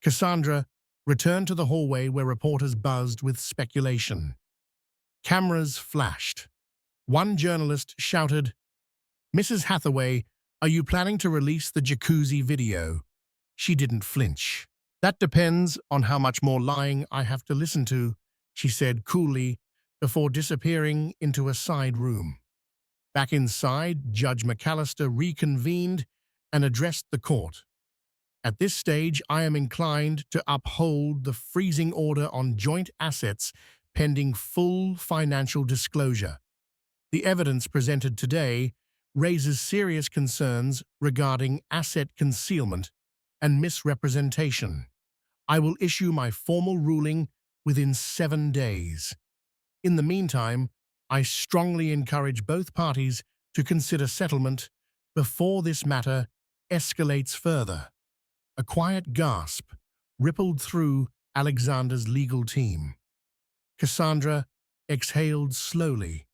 Cassandra returned to the hallway where reporters buzzed with speculation. Cameras flashed. One journalist shouted, "Mrs. Hathaway, are you planning to release the Jacuzzi video?" She didn't flinch. "That depends on how much more lying I have to listen to," she said coolly, before disappearing into a side room. Back inside, Judge McAllister reconvened and addressed the court. "At this stage, I am inclined to uphold the freezing order on joint assets pending full financial disclosure. The evidence presented today raises serious concerns regarding asset concealment and misrepresentation. I will issue my formal ruling within 7 days. In the meantime, I strongly encourage both parties to consider settlement before this matter escalates further." A quiet gasp rippled through Alexander's legal team. Cassandra exhaled slowly.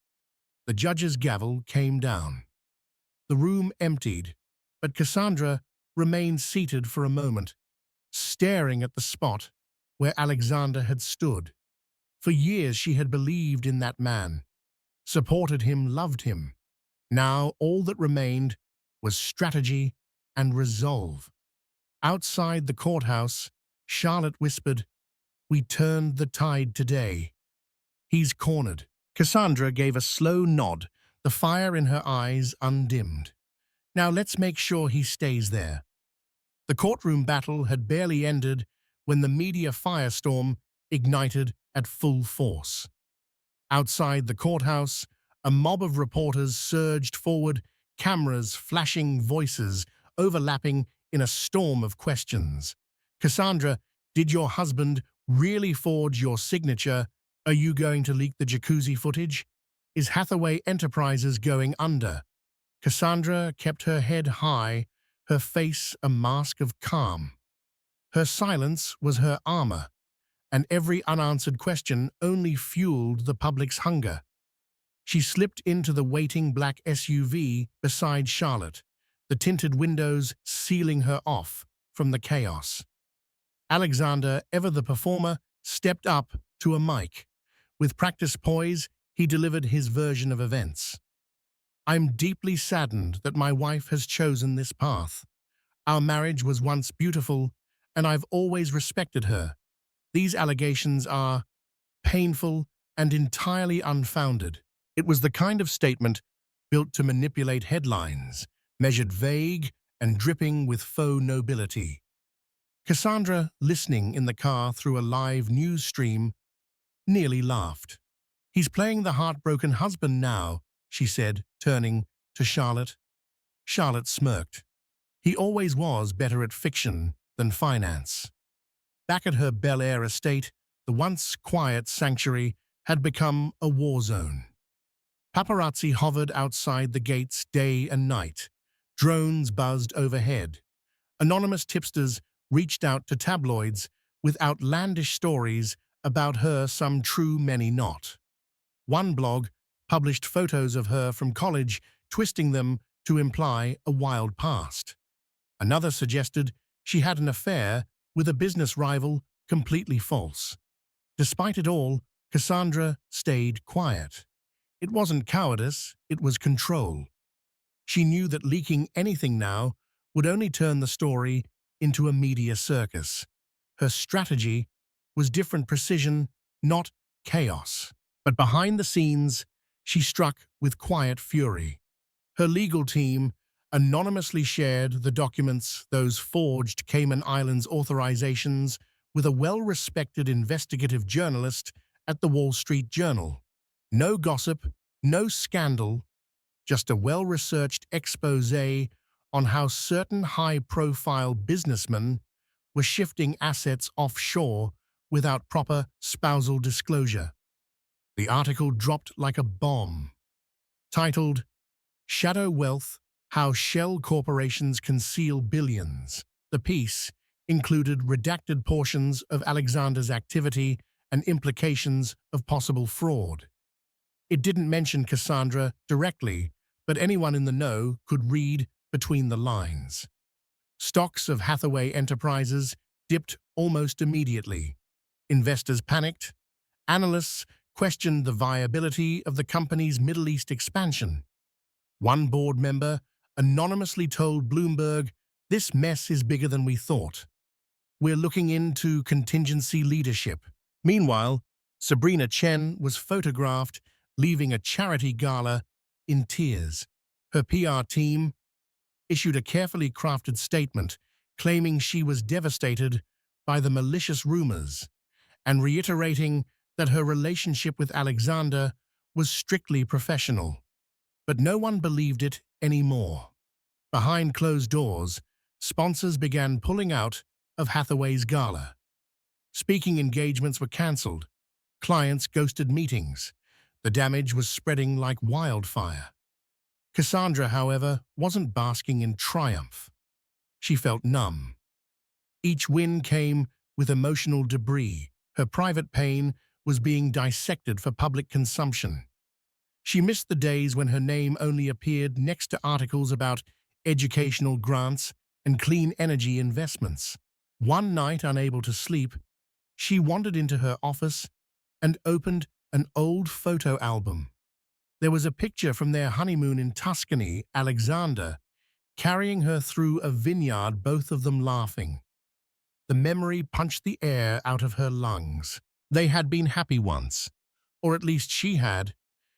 The judge's gavel came down. The room emptied, but Cassandra remained seated for a moment, staring at the spot where Alexander had stood. For years she had believed in that man, supported him, loved him. Now all that remained was strategy and resolve. Outside the courthouse, Charlotte whispered, "We turned the tide today. He's cornered." Cassandra gave a slow nod, the fire in her eyes undimmed. "Now let's make sure he stays there." The courtroom battle had barely ended when the media firestorm ignited at full force. Outside the courthouse, a mob of reporters surged forward, cameras flashing, voices overlapping in a storm of questions. "Cassandra, did your husband really forge your signature? Are you going to leak the Jacuzzi footage? Is Hathaway Enterprises going under?" Cassandra kept her head high, her face a mask of calm. Her silence was her armor, and every unanswered question only fueled the public's hunger. She slipped into the waiting black SUV beside Charlotte, the tinted windows sealing her off from the chaos. Alexander, ever the performer, stepped up to a mic. With practiced poise, he delivered his version of events. "I'm deeply saddened that my wife has chosen this path. Our marriage was once beautiful, and I've always respected her. These allegations are painful and entirely unfounded." It was the kind of statement built to manipulate headlines, measured vague and dripping with faux nobility. Cassandra, listening in the car through a live news stream, nearly laughed. "He's playing the heartbroken husband now," she said, turning to Charlotte. Charlotte smirked. He always was better at fiction than finance. Back at her Bel Air estate, the once quiet sanctuary had become a war zone. Paparazzi hovered outside the gates day and night. Drones buzzed overhead. Anonymous tipsters reached out to tabloids with outlandish stories about her, some true, many not. One blog published photos of her from college, twisting them to imply a wild past. Another suggested she had an affair with a business rival, completely false. Despite it all, Cassandra stayed quiet. It wasn't cowardice, it was control. She knew that leaking anything now would only turn the story into a media circus. Her strategy was different precision, not chaos. But behind the scenes, she struck with quiet fury. Her legal team anonymously shared the documents, those forged Cayman Islands authorizations, with a well-respected investigative journalist at the Wall Street Journal. No gossip, no scandal, just a well-researched exposé on how certain high-profile businessmen were shifting assets offshore without proper spousal disclosure. The article dropped like a bomb, titled "Shadow Wealth: How Shell Corporations Conceal Billions." The piece included redacted portions of Alexander's activity and implications of possible fraud. It didn't mention Cassandra directly, but anyone in the know could read between the lines. Stocks of Hathaway Enterprises dipped almost immediately. Investors panicked. Analysts questioned the viability of the company's Middle East expansion. One board member anonymously told Bloomberg, "This mess is bigger than we thought. We're looking into contingency leadership." Meanwhile, Sabrina Chen was photographed leaving a charity gala in tears. Her PR team issued a carefully crafted statement claiming she was devastated by the malicious rumors and reiterating that her relationship with Alexander was strictly professional. But no one believed it anymore. Behind closed doors, sponsors began pulling out of Hathaway's gala. Speaking engagements were cancelled. Clients ghosted meetings. The damage was spreading like wildfire. Cassandra, however, wasn't basking in triumph. She felt numb. Each win came with emotional debris. Her private pain was being dissected for public consumption. She missed the days when her name only appeared next to articles about educational grants and clean energy investments. One night, unable to sleep, she wandered into her office and opened an old photo album. There was a picture from their honeymoon in Tuscany, Alexander carrying her through a vineyard, both of them laughing. The memory punched the air out of her lungs. They had been happy once, or at least she had.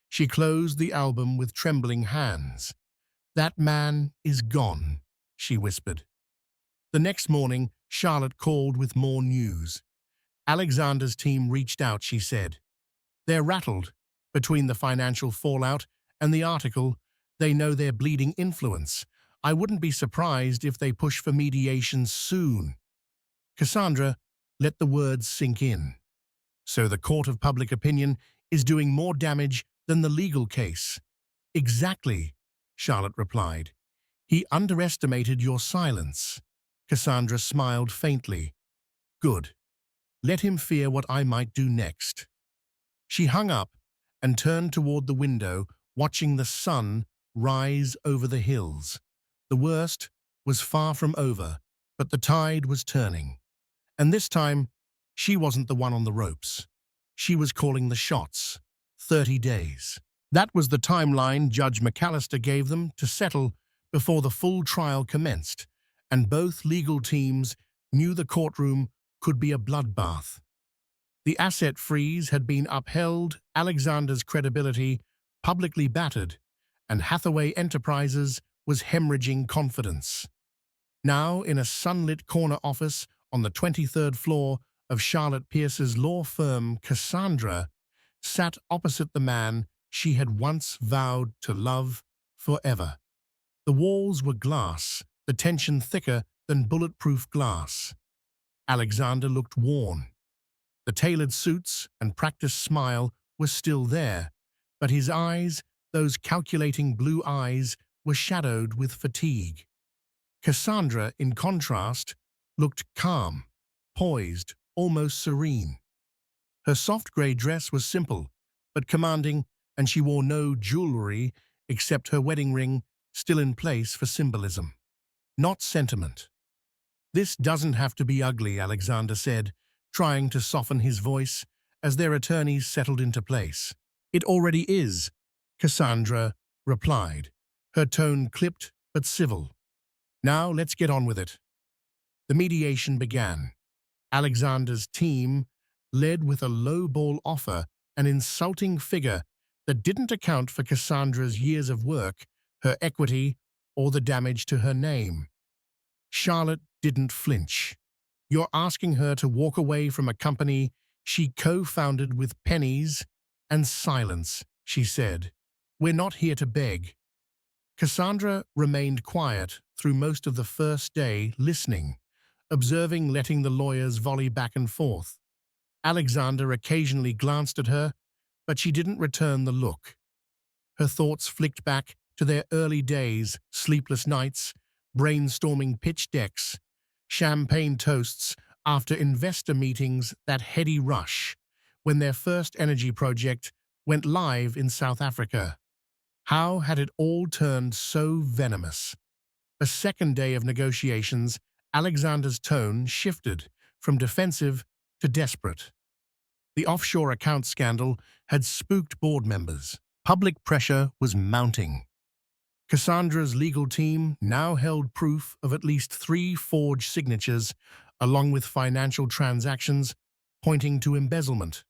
She closed the album with trembling hands. "That man is gone," she whispered. The next morning, Charlotte called with more news. Alexander's team reached out, she said. "They're rattled. Between the financial fallout and the article, they know they're bleeding influence. I wouldn't be surprised if they push for mediation soon." Cassandra let the words sink in. So the court of public opinion is doing more damage than the legal case. "Exactly," Charlotte replied. "He underestimated your silence." Cassandra smiled faintly. "Good. Let him fear what I might do next." She hung up and turned toward the window, watching the sun rise over the hills. The worst was far from over, but the tide was turning. And this time, she wasn't the one on the ropes. She was calling the shots. 30 days. That was the timeline Judge McAllister gave them to settle before the full trial commenced, and both legal teams knew the courtroom could be a bloodbath. The asset freeze had been upheld, Alexander's credibility publicly battered, and Hathaway Enterprises was hemorrhaging confidence. Now, in a sunlit corner office on the 23rd floor of Charlotte Pierce's law firm, Cassandra sat opposite the man she had once vowed to love forever. The walls were glass, the tension thicker than bulletproof glass. Alexander looked worn. The tailored suits and practiced smile were still there, but his eyes, those calculating blue eyes, were shadowed with fatigue. Cassandra, in contrast, looked calm, poised, almost serene. Her soft grey dress was simple, but commanding, and she wore no jewelry except her wedding ring, still in place for symbolism, not sentiment. "This doesn't have to be ugly," Alexander said, trying to soften his voice. as their attorneys settled into place. "It already is," Cassandra replied, her tone clipped but civil. "Now let's get on with it." The mediation began. Alexander's team led with a low-ball offer, an insulting figure that didn't account for Cassandra's years of work, her equity, or the damage to her name. Charlotte didn't flinch. "You're asking her to walk away from a company she co-founded with pennies and silence," she said. "We're not here to beg." Cassandra remained quiet through most of the first day, listening, observing, letting the lawyers volley back and forth. Alexander occasionally glanced at her, but she didn't return the look. Her thoughts flicked back to their early days, sleepless nights, brainstorming pitch decks, champagne toasts after investor meetings, that heady rush when their first energy project went live in South Africa. How had it all turned so venomous? The second day of negotiations, Alexander's tone shifted from defensive to desperate. The offshore account scandal had spooked board members. Public pressure was mounting. Cassandra's legal team now held proof of at least 3 forged signatures, along with financial transactions pointing to embezzlement.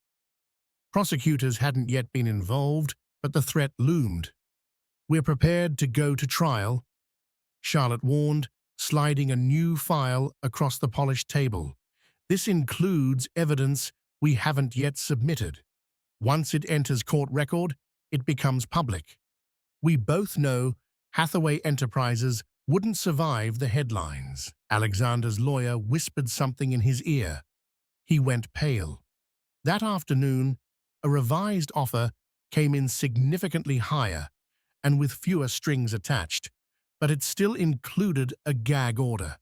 Prosecutors hadn't yet been involved, but the threat loomed. "We're prepared to go to trial," Charlotte warned, sliding a new file across the polished table. "This includes evidence we haven't yet submitted. Once it enters court record, it becomes public. We both know Hathaway Enterprises wouldn't survive the headlines." Alexander's lawyer whispered something in his ear. He went pale. That afternoon, a revised offer came in significantly higher and with fewer strings attached, but it still included a gag order.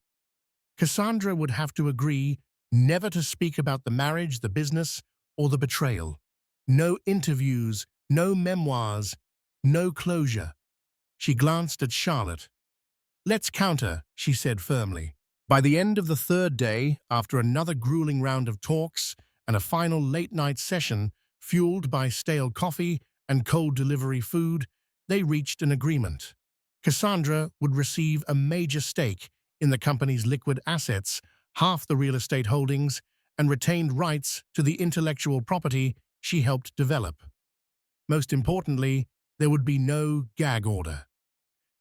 Cassandra would have to agree never to speak about the marriage, the business, or the betrayal. No interviews, no memoirs, no closure. She glanced at Charlotte. "Let's counter," she said firmly. By the end of the third day, after another grueling round of talks and a final late-night session fueled by stale coffee and cold delivery food, they reached an agreement. Cassandra would receive a major stake in the company's liquid assets, half the real estate holdings, and retained rights to the intellectual property she helped develop. Most importantly, there would be no gag order.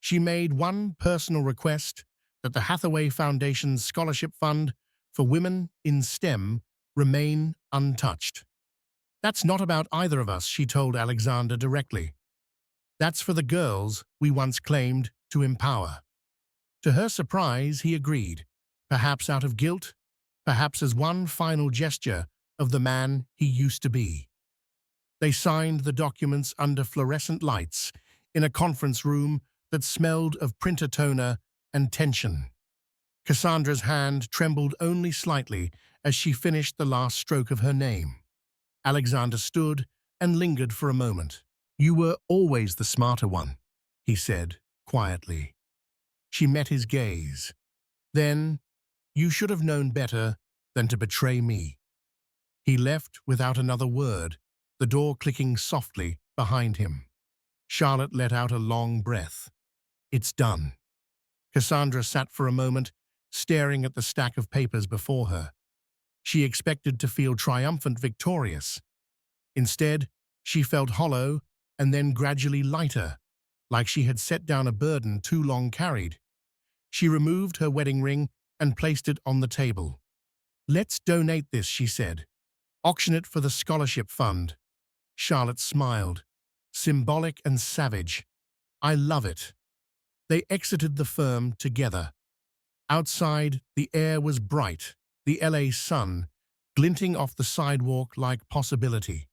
She made one personal request: that the Hathaway Foundation's scholarship fund for women in STEM remain untouched. "That's not about either of us," she told Alexander directly. "That's for the girls we once claimed to empower." To her surprise, he agreed, perhaps out of guilt, perhaps as one final gesture of the man he used to be. They signed the documents under fluorescent lights in a conference room that smelled of printer toner and tension. Cassandra's hand trembled only slightly as she finished the last stroke of her name. Alexander stood and lingered for a moment. "You were always the smarter one," he said quietly. She met his gaze. "Then, you should have known better than to betray me." He left without another word, the door clicking softly behind him. Charlotte let out a long breath. "It's done." Cassandra sat for a moment, staring at the stack of papers before her. She expected to feel triumphant, victorious. Instead, she felt hollow and then gradually lighter, like she had set down a burden too long carried. She removed her wedding ring and placed it on the table. "Let's donate this," she said. "Auction it for the scholarship fund." Charlotte smiled, symbolic and savage. "I love it." They exited the firm together. Outside, the air was bright, the LA sun glinting off the sidewalk like possibility.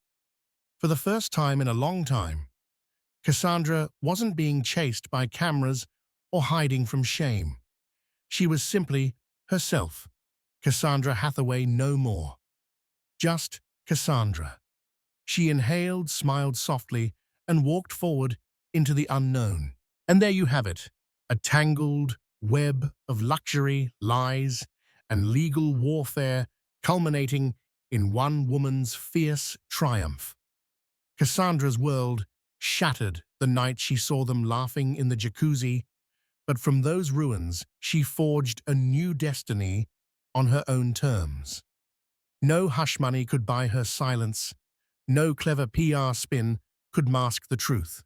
For the first time in a long time, Cassandra wasn't being chased by cameras or hiding from shame. She was simply herself, Cassandra Hathaway, no more. Just Cassandra. She inhaled, smiled softly, and walked forward into the unknown. And there you have it, a tangled web of luxury, lies, and legal warfare culminating in one woman's fierce triumph. Cassandra's world shattered the night she saw them laughing in the jacuzzi, but from those ruins she forged a new destiny on her own terms. No hush money could buy her silence, no clever PR spin could mask the truth.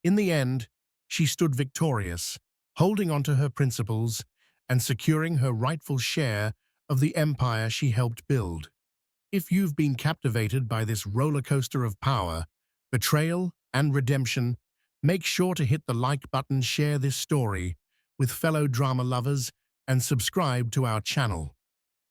In the end, she stood victorious, holding onto her principles and securing her rightful share of the empire she helped build. If you've been captivated by this roller coaster of power, betrayal, and redemption, make sure to hit the like button, share this story with fellow drama lovers, and subscribe to our channel.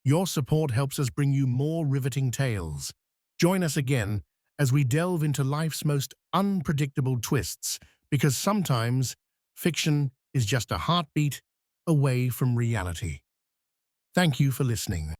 Your support helps us bring you more riveting tales. Join us again as we delve into life's most unpredictable twists, because sometimes fiction is just a heartbeat away from reality. Thank you for listening.